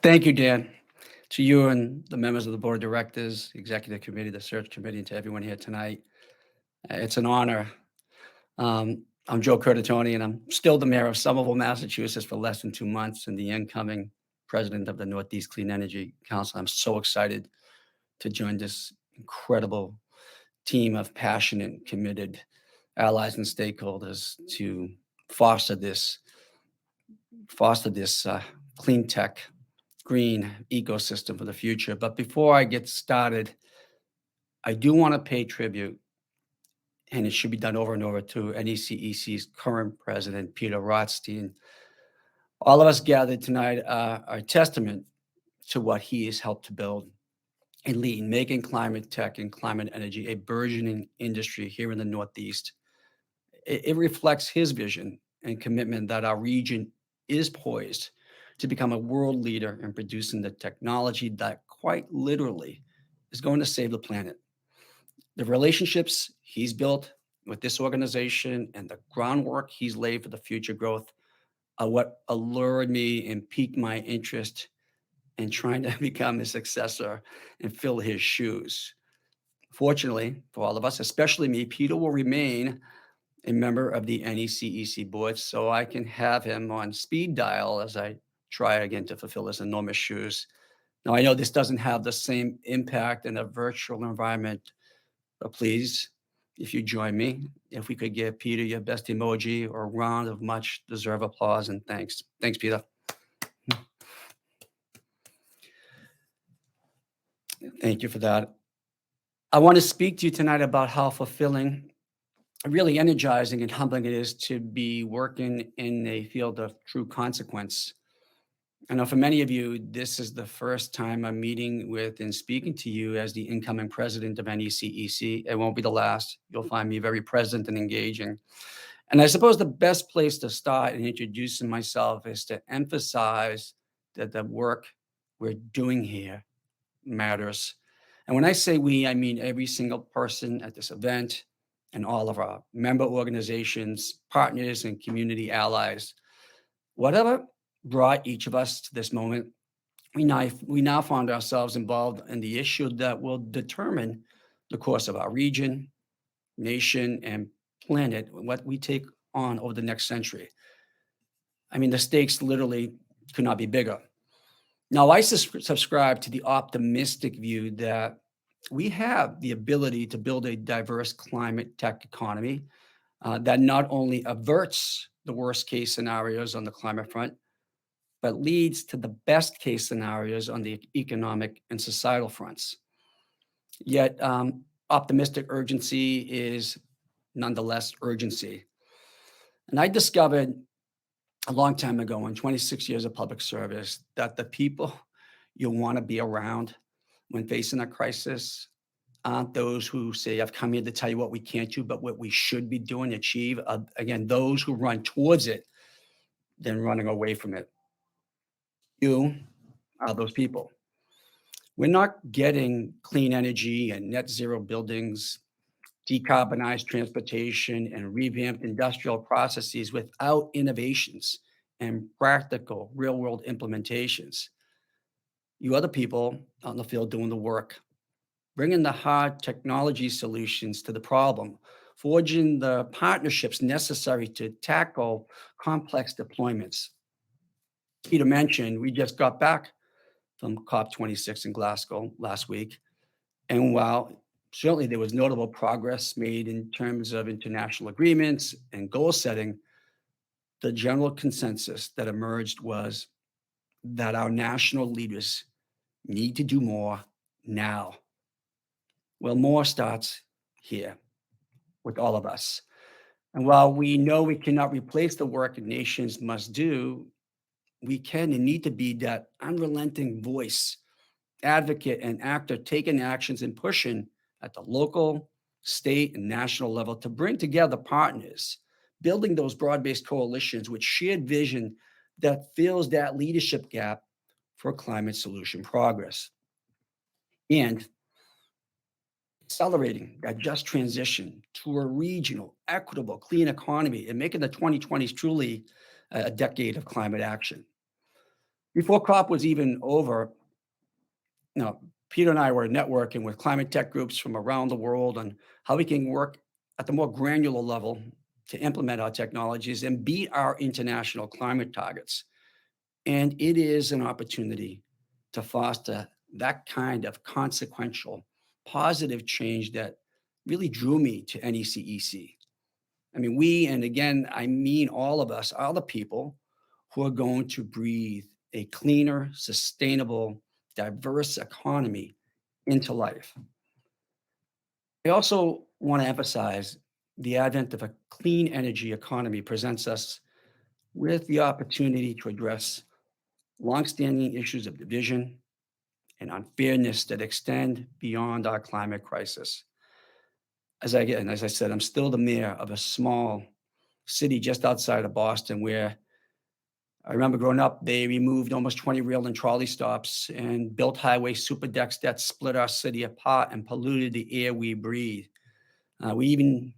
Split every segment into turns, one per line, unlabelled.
Thank you, Dan. To you and the members of the board of directors, the executive committee, the search committee, and to everyone here tonight. It's an honor. I'm Joe Curtatone, and I'm still the mayor of Somerville, Massachusetts for less than 2 months and the incoming president of the Northeast Clean Energy Council. I'm so excited to join this incredible team of passionate, committed allies and stakeholders to foster this clean tech green ecosystem for the future. But before I get started, I do want to pay tribute, and it should be done over and over, to NECEC's current president, Peter Rothstein. All of us gathered tonight are a testament to what he has helped to build and lead, making climate tech and climate energy a burgeoning industry here in the Northeast. It reflects his vision and commitment that our region is poised to become a world leader in producing the technology that quite literally is going to save the planet. The relationships he's built with this organization and the groundwork he's laid for the future growth are what allured me and piqued my interest in trying to become his successor and fill his shoes. Fortunately for all of us, especially me, Peter will remain a member of the NECEC board, so I can have him on speed dial as I try again to fulfill his enormous shoes. Now, I know this doesn't have the same impact in a virtual environment, but please, if you join me, if we could give Peter your best emoji or a round of much deserved applause and thanks. Thanks, Peter. Thank you for that. I want to speak to you tonight about how fulfilling, really energizing and humbling it is to be working in a field of true consequence. I know for many of you, this is the first time I'm meeting with and speaking to you as the incoming president of NECEC. It won't be the last. You'll find me very present and engaging. And I suppose the best place to start in introducing myself is to emphasize that the work we're doing here matters. And when I say we, I mean every single person at this event and all of our member organizations, partners, and community allies. Whatever brought each of us to this moment, we now find ourselves involved in the issue that will determine the course of our region, nation, and planet, what we take on over the next century. I mean, the stakes literally could not be bigger. Now, I subscribe to the optimistic view that we have the ability to build a diverse climate tech economy that not only averts the worst case scenarios on the climate front, but leads to the best case scenarios on the economic and societal fronts. Yet, optimistic urgency is nonetheless urgency. And I discovered a long time ago in 26 years of public service that the people you want to be around when facing a crisis aren't those who say, I've come here to tell you what we can't do, but what we should be doing to achieve. Again, those who run towards it than running away from it. You are those people. We're not getting clean energy and net zero buildings, decarbonized transportation, and revamped industrial processes without innovations and practical real world implementations. You are the people on the field doing the work, bringing the hard technology solutions to the problem, forging the partnerships necessary to tackle complex deployments. Peter mentioned we just got back from COP26 in Glasgow last week. And while certainly there was notable progress made in terms of international agreements and goal setting, the general consensus that emerged was that our national leaders need to do more now. Well, more starts here with all of us. And while we know we cannot replace the work nations must do, we can and need to be that unrelenting voice, advocate, and actor taking actions and pushing at the local, state, and national level to bring together partners, building those broad-based coalitions with shared vision that fills that leadership gap for climate solution progress. And accelerating that just transition to a regional, equitable, clean economy and making the 2020s truly a decade of climate action. Before COP was even over, Peter and I were networking with climate tech groups from around the world on how we can work at the more granular level to implement our technologies and beat our international climate targets. And it is an opportunity to foster that kind of consequential, positive change that really drew me to NECEC. I mean, and again, I mean all of us, are the people who are going to breathe a cleaner, sustainable, diverse economy into life. I also want to emphasize the advent of a clean energy economy presents us with the opportunity to address longstanding issues of division and unfairness that extend beyond our climate crisis. As I said, I'm still the mayor of a small city just outside of Boston where I remember growing up, they removed almost 20 rail and trolley stops and built highway super decks that split our city apart and polluted the air we breathe. We even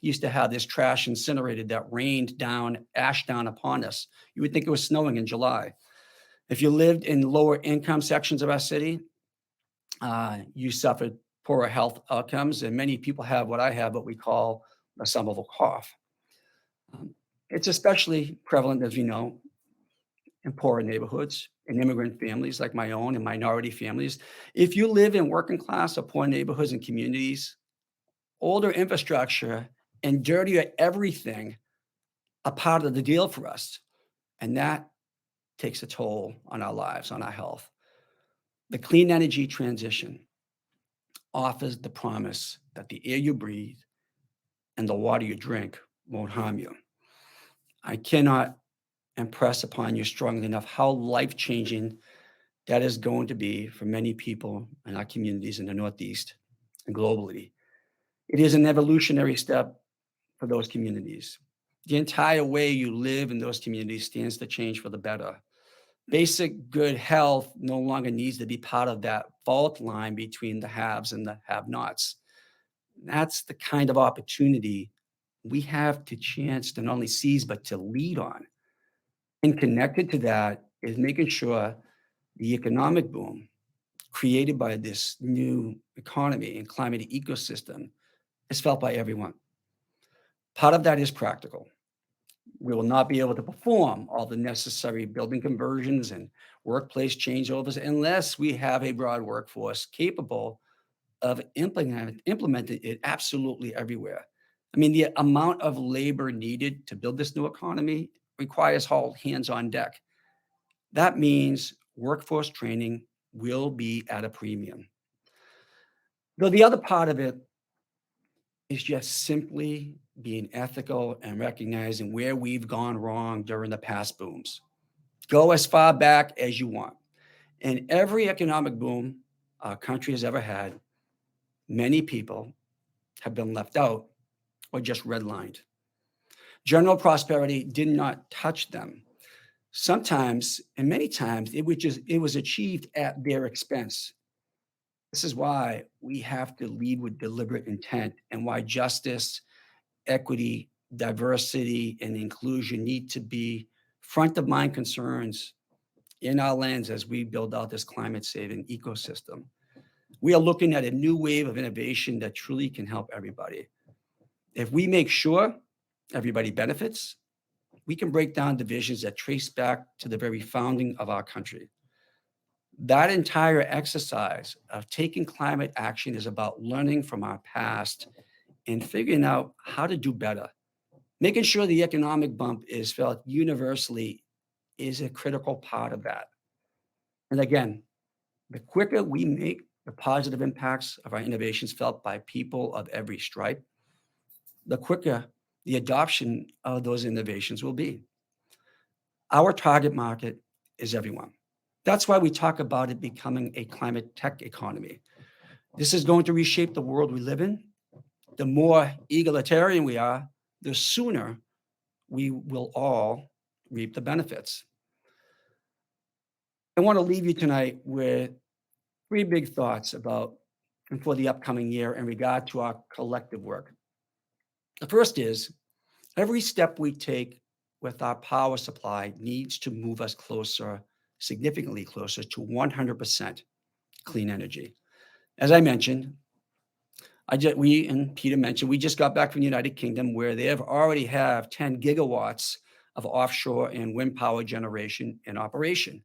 used to have this trash incinerated that rained down ash down upon us. You would think it was snowing in July. If you lived in lower income sections of our city, you suffered poorer health outcomes, and many people have what I have, what we call a summerable cough. It's especially prevalent, as we know, in poorer neighborhoods, in immigrant families like my own and minority families. If you live in working class or poor neighborhoods and communities, older infrastructure and dirtier everything are part of the deal for us. And that takes a toll on our lives, on our health. The clean energy transition offers the promise that the air you breathe and the water you drink won't harm you. I cannot impress upon you strongly enough how life-changing that is going to be for many people in our communities in the Northeast and globally. It is an evolutionary step for those communities. The entire way you live in those communities stands to change for the better. Basic good health no longer needs to be part of that fault line between the haves and the have-nots. That's the kind of opportunity we have to chance to not only seize, but to lead on. And connected to that is making sure the economic boom created by this new economy and climate ecosystem is felt by everyone. Part of that is practical. We will not be able to perform all the necessary building conversions and workplace changeovers unless we have a broad workforce capable of implementing it absolutely everywhere. I mean, the amount of labor needed to build this new economy requires all hands on deck. That means workforce training will be at a premium. Though the other part of it is just simply being ethical and recognizing where we've gone wrong during the past booms. Go as far back as you want. In every economic boom our country has ever had, many people have been left out or just redlined. General prosperity did not touch them. Sometimes, and many times, it was achieved at their expense. This is why we have to lead with deliberate intent and why justice, equity, diversity, and inclusion need to be front of mind concerns in our lens as we build out this climate saving ecosystem. We are looking at a new wave of innovation that truly can help everybody. If we make sure everybody benefits, we can break down divisions that trace back to the very founding of our country. That entire exercise of taking climate action is about learning from our past and figuring out how to do better. Making sure the economic bump is felt universally is a critical part of that. And again, the quicker we make the positive impacts of our innovations felt by people of every stripe, the quicker the adoption of those innovations will be. Our target market is everyone. That's why we talk about it becoming a climate tech economy. This is going to reshape the world we live in. The more egalitarian we are, the sooner we will all reap the benefits. I want to leave you tonight with three big thoughts about and for the upcoming year in regard to our collective work. The first is every step we take with our power supply needs to move us closer significantly closer to 100% clean energy. As I mentioned, we and Peter mentioned, we just got back from the United Kingdom where they have already have 10 gigawatts of offshore and wind power generation in operation.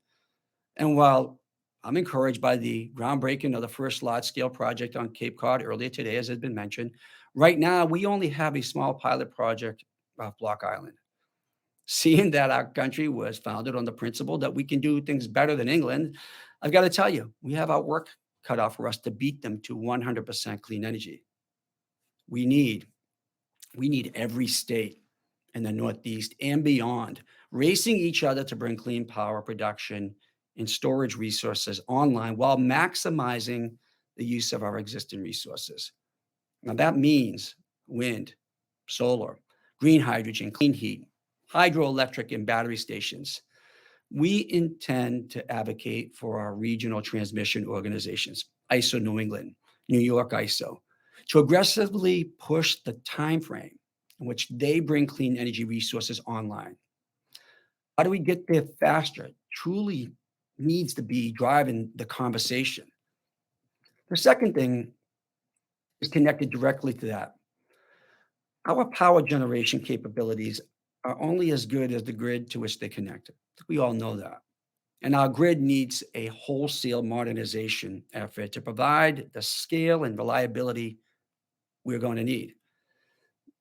And while I'm encouraged by the groundbreaking of the first large scale project on Cape Cod earlier today, as has been mentioned, right now we only have a small pilot project off Block Island. Seeing that our country was founded on the principle that we can do things better than England, I've got to tell you, we have our work cut out for us to beat them to 100% clean energy. We need we need every state in the Northeast and beyond racing each other to bring clean power production and storage resources online while maximizing the use of our existing resources. Now, that means wind, solar, green hydrogen, clean heat, hydroelectric, and battery stations. We intend to advocate for our regional transmission organizations, ISO New England, New York ISO, to aggressively push the time frame in which they bring clean energy resources online. How do we get there faster? Truly needs to be driving the conversation. The second thing is connected directly to that. Our power generation capabilities are only as good as the grid to which they connect. We all know that. And our grid needs a wholesale modernization effort to provide the scale and reliability we're going to need.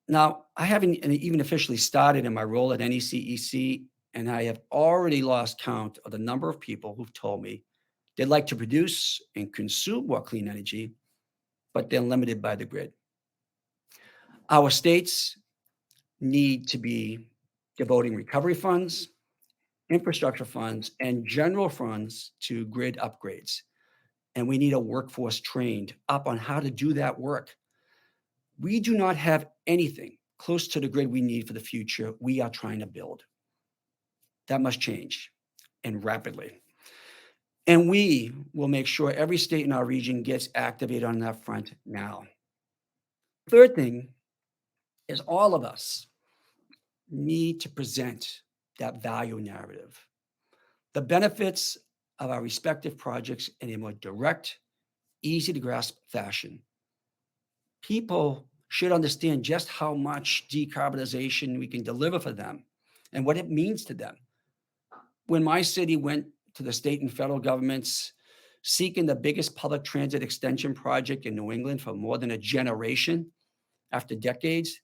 Now, I haven't even officially started in my role at NECEC, and I have already lost count of the number of people who've told me they'd like to produce and consume more clean energy, but they're limited by the grid. Our states need to be devoting recovery funds, infrastructure funds, and general funds to grid upgrades. And we need a workforce trained up on how to do that work. We do not have anything close to the grid we need for the future we are trying to build. That must change, and rapidly. And we will make sure every state in our region gets activated on that front now. Third thing is all of us need to present that value narrative, the benefits of our respective projects in a more direct, easy to grasp fashion. People should understand just how much decarbonization we can deliver for them and what it means to them. When my city went to the state and federal governments seeking the biggest public transit extension project in New England for more than a generation after decades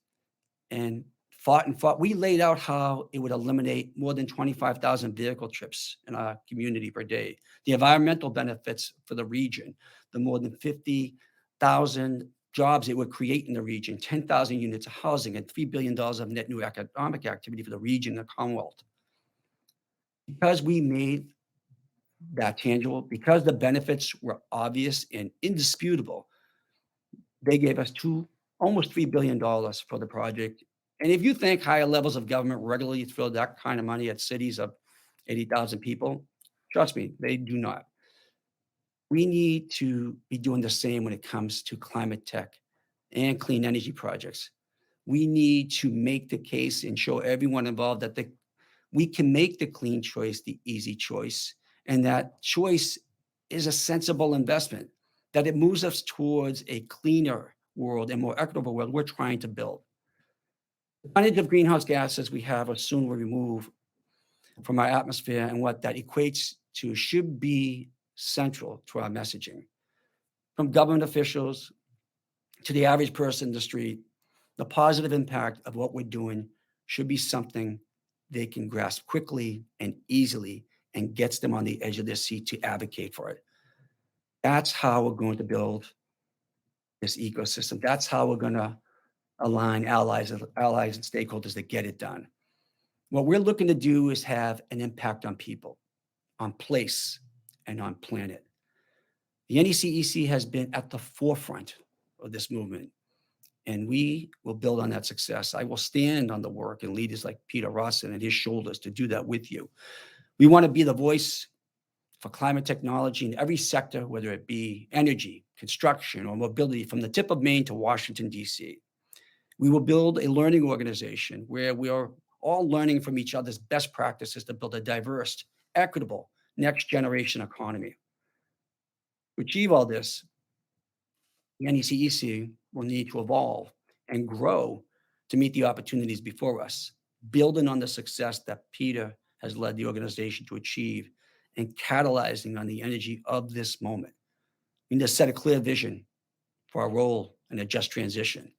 and fought, we laid out how it would eliminate more than 25,000 vehicle trips in our community per day, the environmental benefits for the region, the more than 50,000 jobs it would create in the region, 10,000 units of housing, and $3 billion of net new economic activity for the region and the Commonwealth. Because we made that tangible, because the benefits were obvious and indisputable, they gave us almost $3 billion for the project. And if you think higher levels of government regularly throw that kind of money at cities of 80,000 people, trust me, they do not. We need to be doing the same when it comes to climate tech and clean energy projects. We need to make the case and show everyone involved that we can make the clean choice the easy choice, and that choice is a sensible investment, that it moves us towards a cleaner world and more equitable world we're trying to build. The tonnage of greenhouse gases we have or soon will remove from our atmosphere and what that equates to should be central to our messaging. From government officials to the average person in the street, the positive impact of what we're doing should be something they can grasp quickly and easily and gets them on the edge of their seat to advocate for it. That's how we're going to build this ecosystem. That's how we're going to align allies and stakeholders to get it done. What we're looking to do is have an impact on people, on place, and on planet. The NECEC has been at the forefront of this movement, and we will build on that success. I will stand on the work and leaders like Peter Rawson and his shoulders to do that with you. We want to be the voice for climate technology in every sector, whether it be energy, construction, or mobility, from the tip of Maine to Washington, D.C. We will build a learning organization where we are all learning from each other's best practices to build a diverse, equitable, next generation economy. To achieve all this, the NECEC will need to evolve and grow to meet the opportunities before us, building on the success that Peter has led the organization to achieve and catalyzing on the energy of this moment. We need to set a clear vision for our role in a just transition,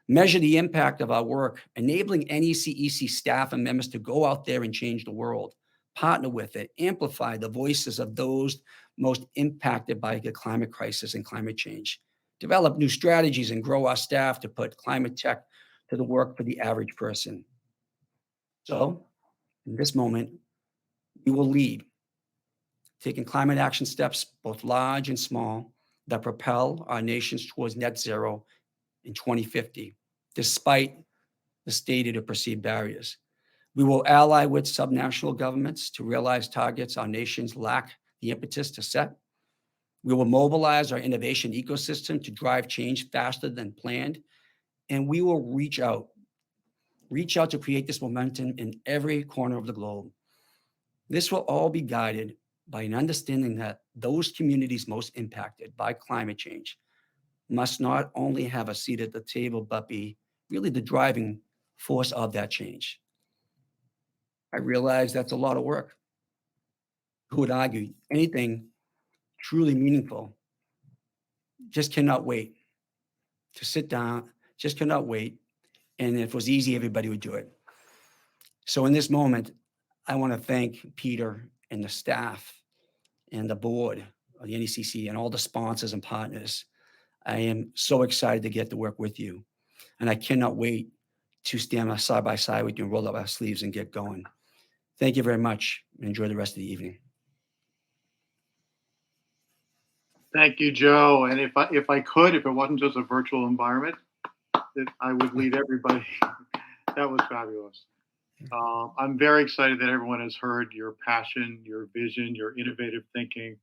measure the impact of our work, enabling NECEC staff and members to go out there and change the world, partner with it, amplify the voices of those most impacted by the climate crisis and climate change, develop new strategies and grow our staff to put climate tech to the work for the average person. So, in this moment, we will lead, taking climate action steps, both large and small, that propel our nations towards net zero in 2050, despite the stated or perceived barriers. We will ally with subnational governments to realize targets our nations lack the impetus to set. We will mobilize our innovation ecosystem to drive change faster than planned. And we will reach out to create this momentum in every corner of the globe. This will all be guided by an understanding that those communities most impacted by climate change must not only have a seat at the table, but be really the driving force of that change. I realize that's a lot of work. Who would argue anything truly meaningful just cannot wait to sit down, just cannot wait. And if it was easy, everybody would do it. So in this moment, I want to thank Peter and the staff and the board of the NECC and all the sponsors and partners. I am so excited to get to work with you. And I cannot wait to stand side by side with you and roll up our sleeves and get going. Thank you very much and enjoy the rest of the evening.
Thank you, Joe. And if I could, if it wasn't just a virtual environment, that I would lead everybody. That was fabulous. I'm very excited that everyone has heard your passion, your vision, your innovative thinking.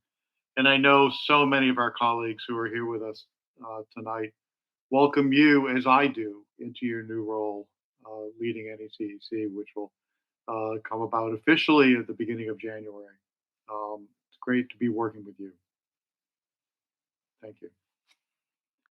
And I know so many of our colleagues who are here with us tonight welcome you, as I do, into your new role leading NECEC, which will come about officially at the beginning of January. It's great to be working with you. Thank you.